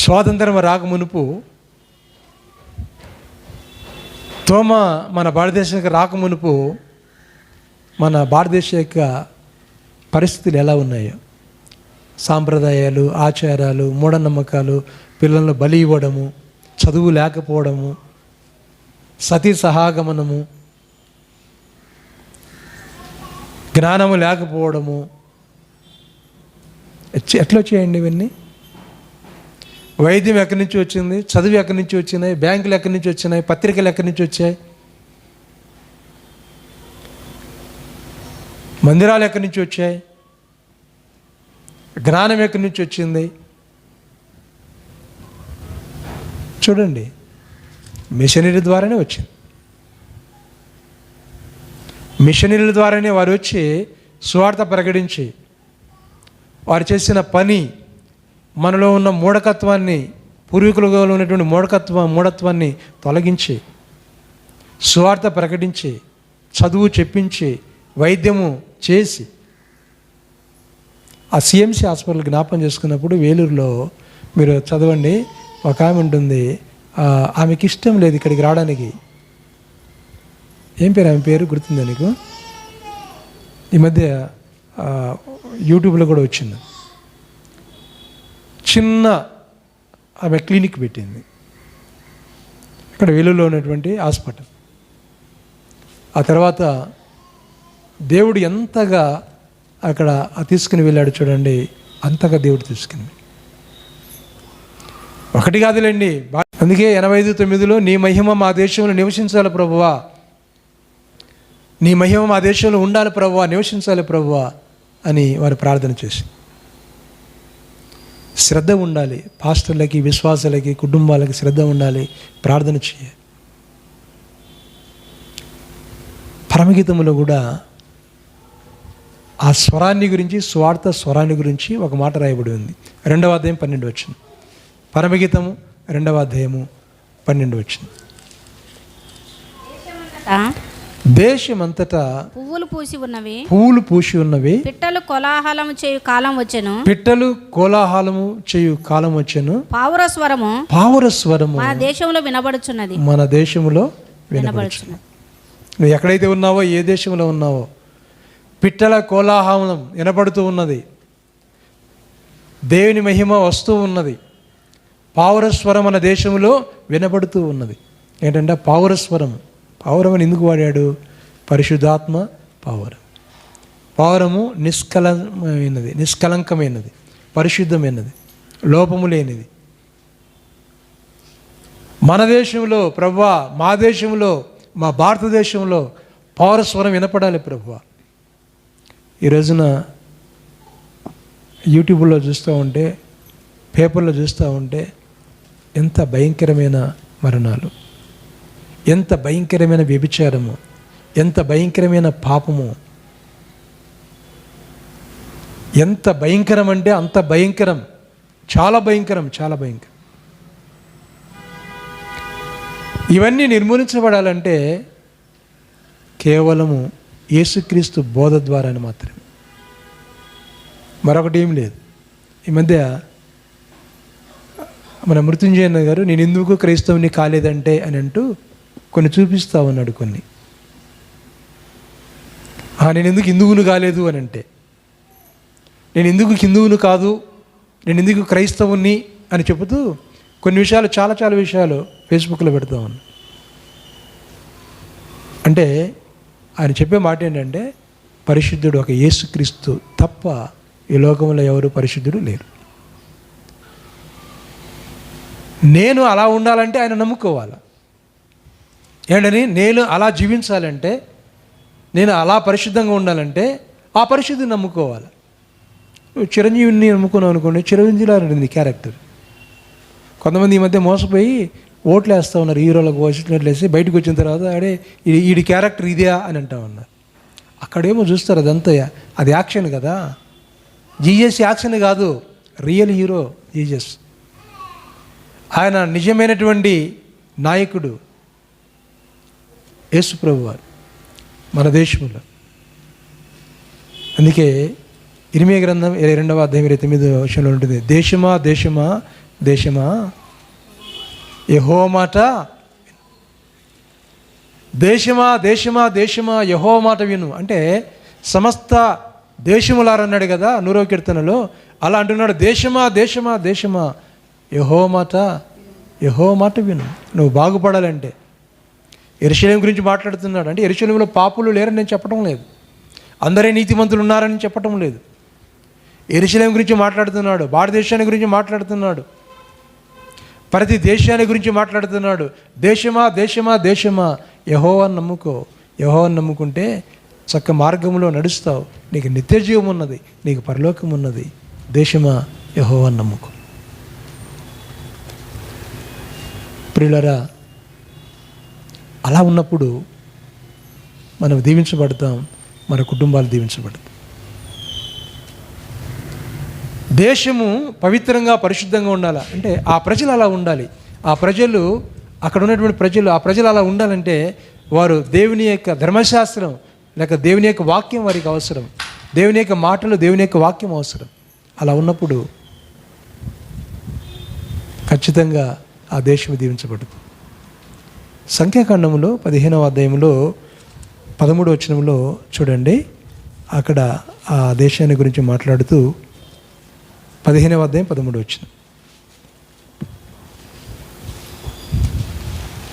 స్వాతంత్రం రాకమునుపు తోమ మన భారతదేశానికి రాకమునుపు మన భారతదేశం యొక్క పరిస్థితులు ఎలా ఉన్నాయో, సాంప్రదాయాలు, ఆచారాలు, మూఢనమ్మకాలు, పిల్లలను బలి ఇవ్వడము, చదువు లేకపోవడము, సతీ సహాగమనము, జ్ఞానము లేకపోవడము, ఎట్లా వచ్చాయండి ఇవన్నీ? వైద్యం ఎక్కడి నుంచి వచ్చింది, చదువు ఎక్కడి నుంచి వచ్చినాయి, బ్యాంకులు ఎక్కడి నుంచి వచ్చినాయి, పత్రికలు ఎక్కడి నుంచి వచ్చాయి, మందిరాలు ఎక్కడి నుంచి వచ్చాయి, జ్ఞానం ఎక్కడి నుంచి వచ్చింది? చూడండి, మిషనరీ ద్వారానే వచ్చింది. మిషనరీల ద్వారానే వారు వచ్చి సువార్త ప్రకటించి వారు చేసిన పని మనలో ఉన్న మూఢకత్వాన్ని, పూర్వీకులుగా ఉన్నటువంటి మూఢత్వాన్ని తొలగించి సువార్త ప్రకటించి చదువు చెప్పించి వైద్యము చేసి ఆ సిఎంసి హాస్పిటల్ జ్ఞాపం చేసుకున్నప్పుడు వేలూరులో మీరు చదవండి, ఒక ఆమె ఉంటుంది, ఆమెకి ఇష్టం లేదు ఇక్కడికి రావడానికి. ఏం పేరు ఆమె పేరు గుర్తుందా నీకు? ఈ మధ్య యూట్యూబ్లో కూడా వచ్చింది. చిన్న ఆమె క్లినిక్ పెట్టింది ఇక్కడ వేలూరులో ఉన్నటువంటి హాస్పిటల్. ఆ తర్వాత దేవుడు ఎంతగా అక్కడ తీసుకుని వెళ్ళాడు చూడండి, అంతగా దేవుడు తీసుకుని. ఒకటి కాదులేండి, అందుకే 85:9 నీ మహిమ మా దేశంలో నివసించాలి ప్రభువా, నీ మహిమ మా దేశంలో ఉండాలి ప్రభువా, నివసించాలి ప్రభువా అని వారు ప్రార్థన చేసి. శ్రద్ధ ఉండాలి, పాస్టర్లకి, విశ్వాసాలకి, కుటుంబాలకి శ్రద్ధ ఉండాలి, ప్రార్థన చేయాలి. పరమగీతంలో కూడా ఆ స్వరాన్ని గురించి, స్వార్థ స్వరాన్ని గురించి ఒక మాట రాయబడి ఉంది. 2వ అధ్యాయం 12 వచనం. పరమగీతము 2వ అధ్యాయము 12 వచనం. దేశమంతటా పువ్వులు పూసి ఉన్నవి. పిట్టలు కోలాహలము చేయు కాలం వచ్చెను. పావురస్వరము మన దేశంలో వినబడుచున్నది. నువ్వు ఎక్కడైతే ఉన్నావో, ఏ దేశంలో ఉన్నావో, పిట్టల కోలాహలం వినపడుతూ ఉన్నది. దేవుని మహిమ వస్తూ ఉన్నది. పావురస్వరం మన దేశంలో వినపడుతూ ఉన్నది. ఏంటంటే పావురస్వరం. పావురం అని ఎందుకు వాడాడు? పరిశుద్ధాత్మ పావురం. పావురము నిష్కలంకమైనది, పరిశుద్ధమైనది, లోపము లేనిది. మన దేశంలో ప్రభువా, మా దేశంలో, మా భారతదేశంలో పావురస్వరం వినపడాలి ప్రభువా. ఈ రోజున యూట్యూబ్లో చూస్తూ ఉంటే, పేపర్లో చూస్తూ ఉంటే ఎంత భయంకరమైన మరణాలు, ఎంత భయంకరమైన వ్యభిచారము, ఎంత భయంకరమైన పాపము, ఎంత భయంకరం అంటే అంత భయంకరం, చాలా భయంకరం, చాలా భయంకరం. ఇవన్నీ నిర్మూలించబడాలంటే కేవలము యేసుక్రీస్తు బోధ ద్వారానే మాత్రమే, మరొకటి ఏం లేదు. ఈ మధ్య మన మృత్యుంజయన్న గారు నేను ఎందుకు క్రైస్తవుని కాలేదంటే అని అంటూ కొన్ని చూపిస్తూ ఉన్నాడు. కొన్ని నేను ఎందుకు హిందువును కాలేదు అని అంటే, నేను ఎందుకు హిందువును కాదు, నేను ఎందుకు క్రైస్తవుని అని చెబుతూ కొన్ని విషయాలు, చాలా చాలా విషయాలు ఫేస్బుక్లో పెడతా ఉన్నాను. అంటే ఆయన చెప్పే మాట ఏంటంటే, పరిశుద్ధుడు ఒక యేసుక్రీస్తు తప్ప ఈ లోకంలో ఎవరు పరిశుద్ధుడు లేరు. నేను అలా ఉండాలంటే ఆయన నమ్ముకోవాలి. ఏంటని, నేను అలా జీవించాలంటే, నేను అలా పరిశుద్ధంగా ఉండాలంటే ఆ పరిశుద్ధిని నమ్ముకోవాలి. చిరంజీవిని నమ్ముకున్నావు అనుకోండి, చిరంజీవిలా ఉంటుంది క్యారెక్టర్. కొంతమంది ఈ మధ్య మోసపోయి ఓట్లు వేస్తూ ఉన్నారు. హీరోలకు ఓట్లు వేసి బయటకు వచ్చిన తర్వాత అడే ఈడి క్యారెక్టర్ ఇదే అని అంటా ఉన్నారు. అక్కడేమో చూస్తారు అదంతా అది యాక్షన్ కదా. జీజస్ యాక్షన్ కాదు, రియల్ హీరో జీజస్. ఆయన నిజమైనటువంటి నాయకుడు యేసు ప్రభువారు మన దేశంలో. అందుకే ఇర్మియా గ్రంథం 22వ అధ్యాయం 29వ వచనంలో ఉంటుంది, దేశమా దేశమా దేశమా యెహోవా మాట, దేశమా దేశమా దేశమా యెహోవా మాట విను. అంటే సమస్త దేశములారన్నాడు కదా 100వ కీర్తనలో. అలా అంటున్నాడు, దేశమా దేశమా దేశమా యెహోవా మాట విను. నువ్వు బాగుపడాలంటే. యెరూషలేము గురించి మాట్లాడుతున్నాడు. అంటే యెరూషలేములో పాపులు లేరని నేను చెప్పడం లేదు, అందరే నీతిమంతులు ఉన్నారని చెప్పటం లేదు. యెరూషలేము గురించి మాట్లాడుతున్నాడు, భారతదేశాన్ని గురించి మాట్లాడుతున్నాడు, ప్రతి దేశాన్ని గురించి మాట్లాడుతున్నాడు. దేశమా దేశమా దేశమా యెహోవాను నమ్ముకో. యెహోవాను నమ్ముకుంటే చక్క మార్గంలో నడుస్తావు, నీకు నిత్యజీవం ఉన్నది, నీకు పరలోకం ఉన్నది. దేశమా యెహోవాను నమ్ముకో. ప్రియులారా, అలా ఉన్నప్పుడు మనం దీవించబడతాం, మన కుటుంబాలు దీవించబడతాం. దేశము పవిత్రంగా పరిశుద్ధంగా ఉండాలి అంటే ఆ ప్రజలు అలా ఉండాలి. ఆ ప్రజలు, అక్కడ ఉన్నటువంటి ప్రజలు, ఆ ప్రజలు అలా ఉండాలంటే వారు దేవుని యొక్క ధర్మశాస్త్రం లేక దేవుని యొక్క వాక్యం వారికి అవసరం, దేవుని యొక్క మాటలు, దేవుని యొక్క వాక్యం అవసరం. అలా ఉన్నప్పుడు ఖచ్చితంగా ఆ దేశం దీవించబడుతుంది. సంఖ్యాకాండంలో 15వ అధ్యాయంలో 13వ వచనంలో చూడండి, అక్కడ ఆ దేశాన్ని గురించి మాట్లాడుతూ 15వ అధ్యాయం 13వ వచనం,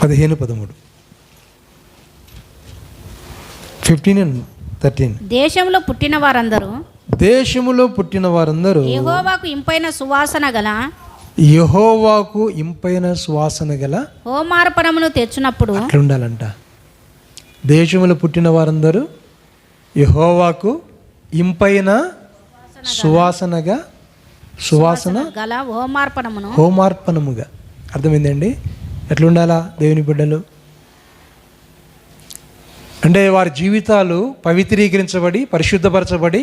15-13, 15 and 13. దేశంలో పుట్టిన వారందరూ యెహోవాకు ఇంపైన సువాసన గల హోమార్పణమును తెచ్చినప్పుడు అట్లా ఉండాలంట. దేశంలో పుట్టిన వారందరూ యెహోవాకు ఇంపైన సువాసన గల హోమార్పణముగా. అర్థమైందండి? ఎట్లుండాలా దేవుని బిడ్డలు అంటే వారి జీవితాలు పవిత్రీకరించబడి, పరిశుద్ధపరచబడి,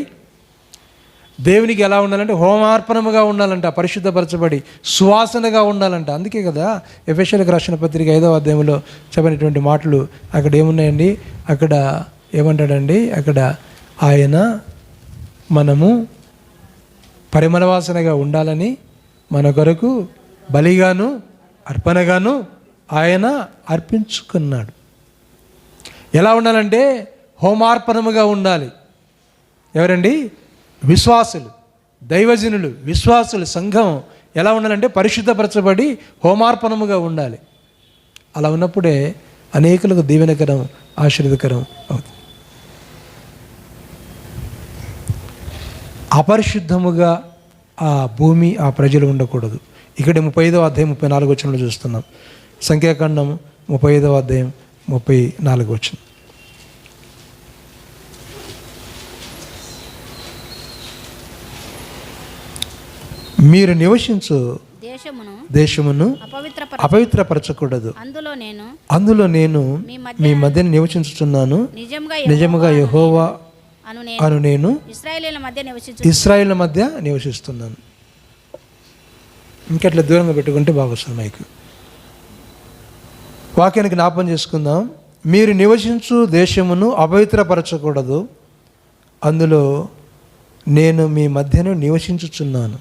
దేవునికి ఎలా ఉండాలంటే హోమార్పణముగా ఉండాలంట, పరిశుద్ధపరచబడి సువాసనగా ఉండాలంట. అందుకే కదా ఎఫెసీయులకు రాసిన పత్రిక 5వ అధ్యాయంలో చెప్పినటువంటి మాటలు అక్కడ ఏమున్నాయండి? అక్కడ ఏమంటాడండి? అక్కడ ఆయన మనము పరిమళ వాసనగా ఉండాలని మన కొరకు బలిగాను అర్పణగాను ఆయన అర్పించుకున్నాడు. ఎలా ఉండాలంటే హోమార్పణముగా ఉండాలి. ఎవరండి? విశ్వాసులు, దైవజనులు, విశ్వాసులు, సంఘం ఎలా ఉండాలంటే పరిశుద్ధపరచబడి హోమార్పణముగా ఉండాలి. అలా ఉన్నప్పుడే అనేకులకు దీవెనకరం, ఆశీర్వదకరం అవుతుంది. అపరిశుద్ధముగా ఆ భూమి, ఆ ప్రజలు ఉండకూడదు. ఇక్కడ 35వ అధ్యాయం 34 వచనంలో చూస్తున్నాం. సంఖ్యాకాండం 35వ అధ్యాయం 34 వచనం. మీరు నివసించు దేశమును అపవిత్రపరచకూడదు, అందులో నేను మీ మధ్య నివసించుచున్నాను, నిజముగా యెహోవా అను నేను ఇశ్రాయేలుల మధ్య నివసిస్తున్నాను. ఇంకెట్లా దూరంగా పెట్టుకుంటే బాగొస్తుంది మైకు. వాక్యానికి జ్ఞాపం చేసుకుందాం. మీరు నివసించు దేశమును అపవిత్రపరచకూడదు, అందులో నేను మీ మధ్యను నివసించుచున్నాను.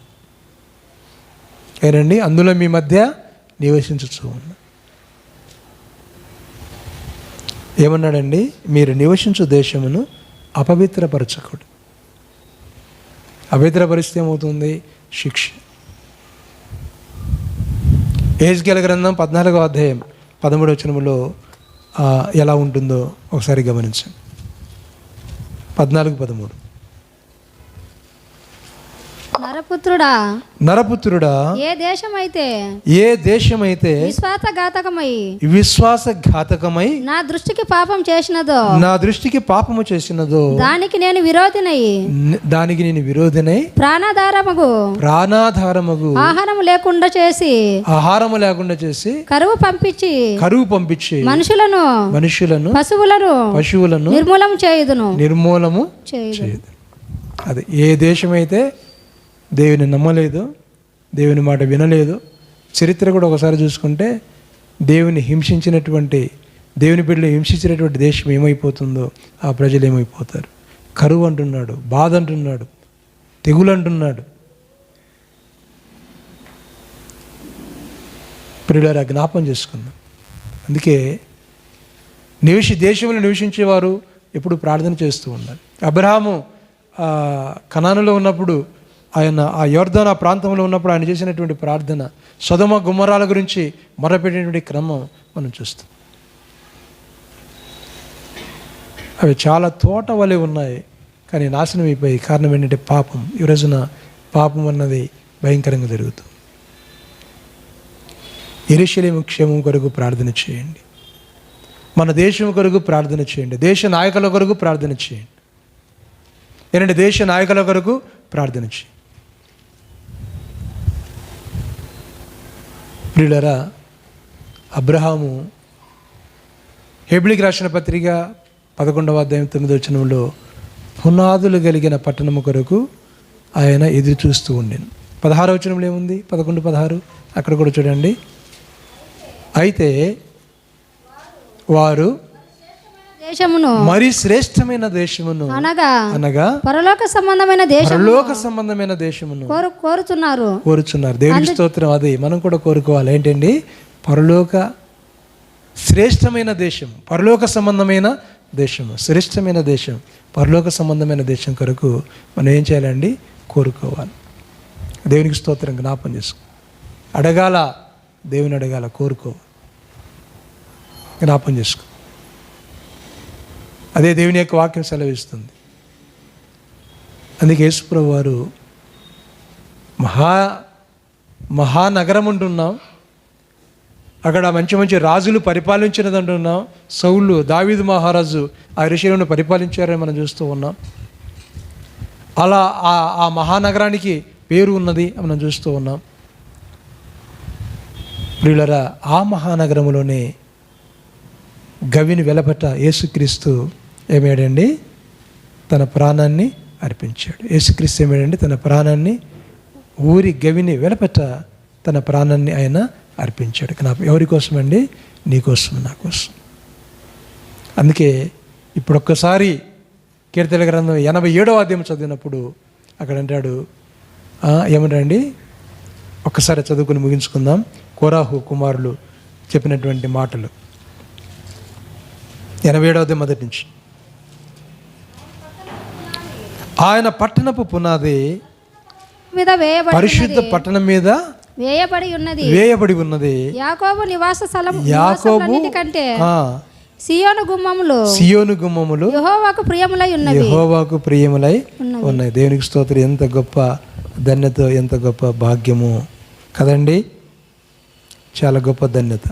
ఏనండి? అందులో మీ మధ్య నివసించుచు ఉన్నా. ఏమన్నాడండి? మీరు నివసించు దేశమును అపవిత్రపరచకూడదు. అపవిత్రపరిస్తే ఏమవుతుంది? శిక్ష. యెహెజ్కేలు గ్రంథం 14వ అధ్యాయం 13వ వచనములో ఎలా ఉంటుందో ఒకసారి గమనించండి. 14:13. నరపుత్రుడా, ఏ దేశమైతే విశ్వాసఘాతకమై నా దృష్టికి పాపము చేసినదో దానికి నేను విరోధినై ప్రాణాధారముగు ఆహారము లేకుండా చేసి కరువు పంపించి మనుషులను పశువులను నిర్మూలము చేయుదును. అది ఏ దేశమైతే దేవుని నమ్మలేదు, దేవుని మాట వినలేదు. చరిత్ర కూడా ఒకసారి చూసుకుంటే దేవుని హింసించినటువంటి, దేవుని బిడ్డలు హింసించినటువంటి దేశం ఏమైపోతుందో ఆ ప్రజలు ఏమైపోతారు? కరువు అంటున్నాడు, బాధ అంటున్నాడు, తెగులు అంటున్నాడు. ప్రియులారా, జ్ఞాపం చేసుకుందాం. అందుకే దేశంలో నివసించేవారు ఎప్పుడు ప్రార్థన చేస్తూ ఉండాలి. అబ్రహాము కనానులో ఉన్నప్పుడు, ఆయన ఆ యొర్దాను ఆ ప్రాంతంలో ఉన్నప్పుడు ఆయన చేసినటువంటి ప్రార్థన, సొదొమ గుమ్మరాల గురించి మొరపెట్టినటువంటి క్రమం మనం చూస్తాం. అవి చాలా తోట వలె ఉన్నాయి, కానీ నాశనం అయిపోయి. కారణం ఏంటంటే పాపం. ఈ రోజున పాపం అన్నది భయంకరంగా జరుగుతుంది. యెరూషలేము క్షేమం కొరకు ప్రార్థన చేయండి, మన దేశం కొరకు ప్రార్థన చేయండి, దేశ నాయకుల కొరకు ప్రార్థన చేయండి. ఏంటంటే దేశ నాయకుల కొరకు ప్రార్థన చేయండి. ప్రియులారా, అబ్రహాము హెబ్రీయులకు రాసిన పత్రిక 11వ అధ్యాయం 9వ వచనంలో పునాదులు కలిగిన పట్టణము కొరకు ఆయన ఎదురు చూస్తూ ఉండెను. 16వ వచనంలో ఏముంది? 11:16 అక్కడ కూడా చూడండి. అయితే వారు మరి శ్రేష్టమైన దేశమును అనగా పరలోక సంబంధమైన దేశమును కోరుచున్నారు. దేవునికి స్తోత్రం. అది మనం కూడా కోరుకోవాలి. ఏంటండి? పరలోక శ్రేష్టమైన దేశం, పరలోక సంబంధమైన దేశము, శ్రేష్టమైన దేశం, పరలోక సంబంధమైన దేశం కొరకు మనం ఏం చేయాలండి? కోరుకోవాలి. దేవునికి స్తోత్రం. జ్ఞాపం చేసుకో. అడగాల, దేవుని అడగాల, కోరుకోవాలి, జ్ఞాపం చేసుకో. అదే దేవుని యొక్క వాక్యం సెలవిస్తుంది. అందుకే యేసుప్రభు వారు మహానగరం అంటున్నాం, అక్కడ మంచి మంచి రాజులు పరిపాలించినది అంటున్నాం. సౌలు, దావీదు మహారాజు ఆ యెరూషలేమును పరిపాలించారని మనం చూస్తూ ఉన్నాం. అలా ఆ మహానగరానికి పేరు ఉన్నది మనం చూస్తూ ఉన్నాం. ప్రియులరా, ఆ మహానగరంలోనే గవిని వెలపట యేసుక్రీస్తు ఏమేడండి? తన ప్రాణాన్ని అర్పించాడు. యేసుక్రీస్తు ఏమిటంటే తన ప్రాణాన్ని ఊరి గవిని వెలపెట్ట తన ప్రాణాన్ని ఆయన అర్పించాడు. ఎవరి కోసం అండి? నీ కోసం, నా కోసం. అందుకే ఇప్పుడు ఒక్కసారి కీర్తన గ్రంథం 87వ అధ్యాయం చదివినప్పుడు అక్కడ అంటాడు, ఏమంటారండి? ఒక్కసారి చదువుకుని ముగించుకుందాం. కోరాహు కుమారులు చెప్పినటువంటి మాటలు 87వ అధ్యాయం మొదటి నుంచి. ఆయన పట్టణపు పునాది మీద పరిశుద్ధ పట్టణం మీద వేయబడి ఉన్నది. యాకోబు నివాస స్థలం కంటే సియోను గుమ్మములు యెహోవాకు ప్రియములై ఉన్నాయి. దేవునికి స్తోత్రం. ఎంత గొప్ప ధన్యత, ఎంత గొప్ప భాగ్యము కదండి. చాలా గొప్ప ధన్యత.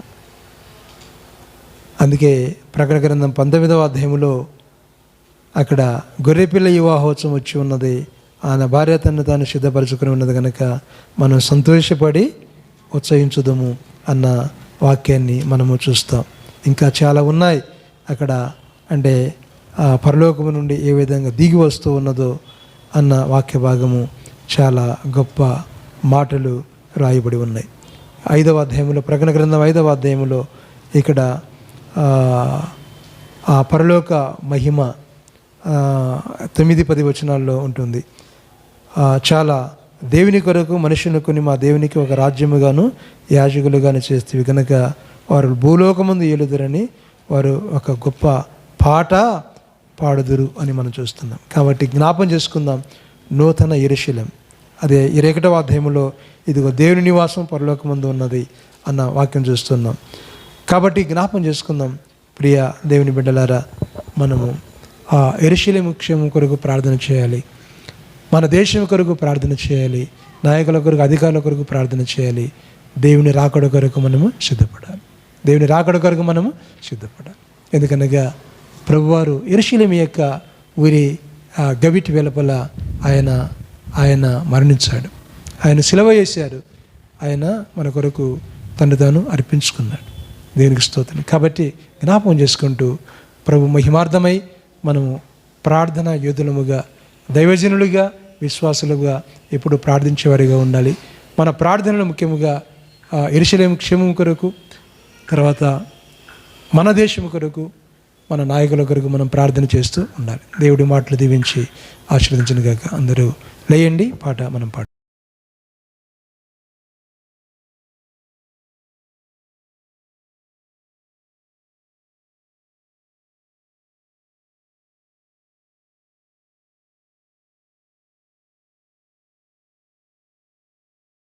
అందుకే ప్రకటన గ్రంథం 19వ అధ్యాయంలో అక్కడ గొర్రెపిల్ల వివాహోత్సవం వచ్చి ఉన్నది. ఆయన భార్య తను తాను సిద్ధపరచుకుని ఉన్నది కనుక మనం సంతోషపడి ఉత్సహించుదాము అన్న వాక్యాన్ని మనము చూస్తాం. ఇంకా చాలా ఉన్నాయి అక్కడ. అంటే పరలోకము నుండి ఏ విధంగా దిగి వస్తూ ఉన్నదో అన్న వాక్య భాగము, చాలా గొప్ప మాటలు రాయబడి ఉన్నాయి. 5వ అధ్యాయంలో, ప్రకటన గ్రంథం 5వ అధ్యాయంలో ఇక్కడ ఆ పరలోక మహిమ 9-10 వచనాల్లో ఉంటుంది. చాలా దేవుని కొరకు మనుషులకుని మా దేవునికి ఒక రాజ్యముగాను యాజకులుగాను చేస్తేవి కనుక వారు భూలోకమందు ఏలుదురని వారు ఒక గొప్ప పాట పాడుదురు అని మనం చూస్తున్నాం. కాబట్టి జ్ఞాపం చేసుకుందాం, నూతన యెరూషలేము. అదే 21వ అధ్యాయంలో ఇదిగో దేవుని నివాసం పరలోకమందు ఉన్నది అన్న వాక్యం చూస్తున్నాం. కాబట్టి జ్ఞాపం చేసుకుందాం ప్రియ దేవుని బిడ్డలారా, మనము ఆ యెరూషలేము క్షేమం కొరకు ప్రార్థన చేయాలి. మన దేశం కొరకు ప్రార్థన చేయాలి. నాయకుల కొరకు, అధికారుల కొరకు ప్రార్థన చేయాలి. దేవుని రాకడ కొరకు మనము సిద్ధపడాలి. దేవుని రాకడ కొరకు మనము సిద్ధపడాలి. ఎందుకనగా ప్రభువారు యెరూషలేము యొక్క ఊరి గవిటి వెలుపల ఆయన మరణించాడు. ఆయన సిలువ చేశారు. ఆయన మన కొరకు తను తాను అర్పించుకున్నాడు. దేవునికి స్తోత్రం. కాబట్టి జ్ఞాపకం చేసుకుంటూ ప్రభు మహిమార్థమై మనము ప్రార్థన యోధులముగా, దైవజనులుగా, విశ్వాసులుగా ఎప్పుడు ప్రార్థించేవారిగా ఉండాలి. మన ప్రార్థనలు ముఖ్యముగా యెరూషలేము క్షేమం కొరకు, తర్వాత మన దేశం కొరకు, మన నాయకుల కొరకు మనం ప్రార్థన చేస్తూ ఉండాలి. దేవుడి మాటలు దీవించి ఆశీర్వదించును గాక. అందరూ లేయండి, పాట మనం పాడు.